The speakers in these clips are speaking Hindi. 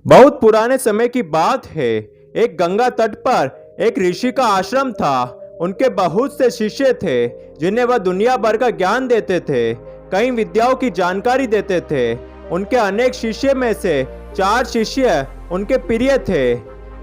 बहुत पुराने समय की बात है। एक गंगा तट पर एक ऋषि का आश्रम था। उनके बहुत से शिष्य थे जिन्हें वह दुनिया भर का ज्ञान देते थे, कई विद्याओं की जानकारी देते थे। उनके अनेक शिष्य में से 4 शिष्य उनके प्रिय थे।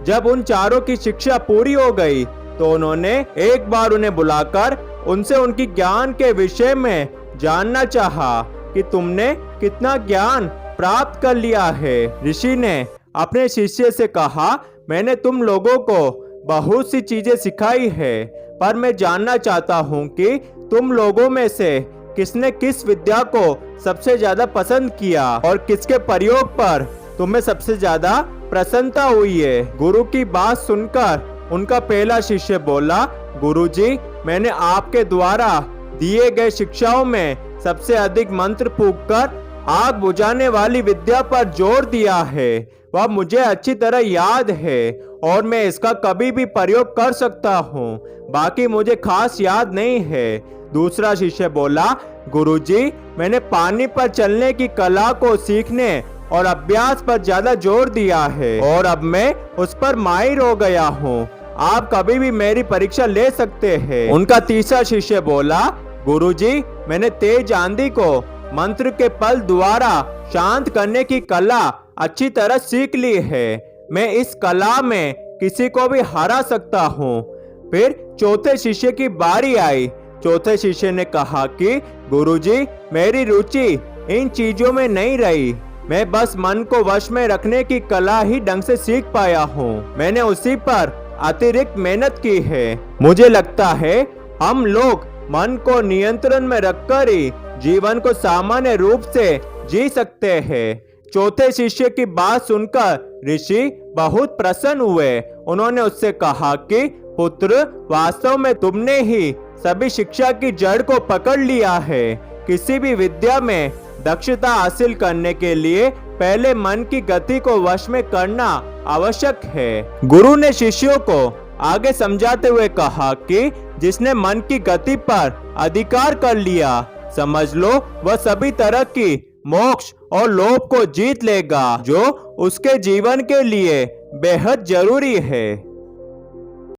जब उन चारों की शिक्षा पूरी हो गई तो उन्होंने एक बार उन्हें बुलाकर उनसे उनकी ज्ञान के विषय में जानना चाहा कि तुमने कितना ज्ञान प्राप्त कर लिया है। ऋषि ने अपने शिष्य से कहा, मैंने तुम लोगों को बहुत सी चीजें सिखाई है, पर मैं जानना चाहता हूँ कि तुम लोगों में से किसने किस विद्या को सबसे ज्यादा पसंद किया और किसके प्रयोग पर तुम्हें सबसे ज्यादा प्रसन्नता हुई है। गुरु की बात सुनकर उनका पहला शिष्य बोला, गुरुजी, मैंने आपके द्वारा दिए गए शिक्षाओं में सबसे अधिक मंत्र फूंककर आग बुझाने वाली विद्या पर जोर दिया है। वह मुझे अच्छी तरह याद है और मैं इसका कभी भी प्रयोग कर सकता हूँ, बाकी मुझे खास याद नहीं है। दूसरा शिष्य बोला, गुरुजी, मैंने पानी पर चलने की कला को सीखने और अभ्यास पर ज्यादा जोर दिया है और अब मैं उस पर माहिर हो गया हूँ। आप कभी भी मेरी परीक्षा ले सकते हैं। उनका तीसरा शिष्य बोला, गुरुजी, मैंने तेज आंधी को मंत्र के पल द्वारा शांत करने की कला अच्छी तरह सीख ली है। मैं इस कला में किसी को भी हरा सकता हूँ। फिर चौथे शिष्य की बारी आई। चौथे शिष्य ने कहा कि गुरुजी, मेरी रुचि इन चीजों में नहीं रही। मैं बस मन को वश में रखने की कला ही ढंग से सीख पाया हूँ। मैंने उसी पर अतिरिक्त मेहनत की है। मुझे लगता है हम लोग मन को नियंत्रण में रखकर ही जीवन को सामान्य रूप से जी सकते हैं। चौथे शिष्य की बात सुनकर ऋषि बहुत प्रसन्न हुए। उन्होंने उससे कहा कि पुत्र, वास्तव में तुमने ही सभी शिक्षा की जड़ को पकड़ लिया है। किसी भी विद्या में दक्षता हासिल करने के लिए पहले मन की गति को वश में करना आवश्यक है। गुरु ने शिष्यों को आगे समझाते हुए कहा कि जिसने मन की गति पर अधिकार कर लिया, समझ लो वह सभी तरह की मोक्ष और लोभ को जीत लेगा, जो उसके जीवन के लिए बेहद जरूरी है।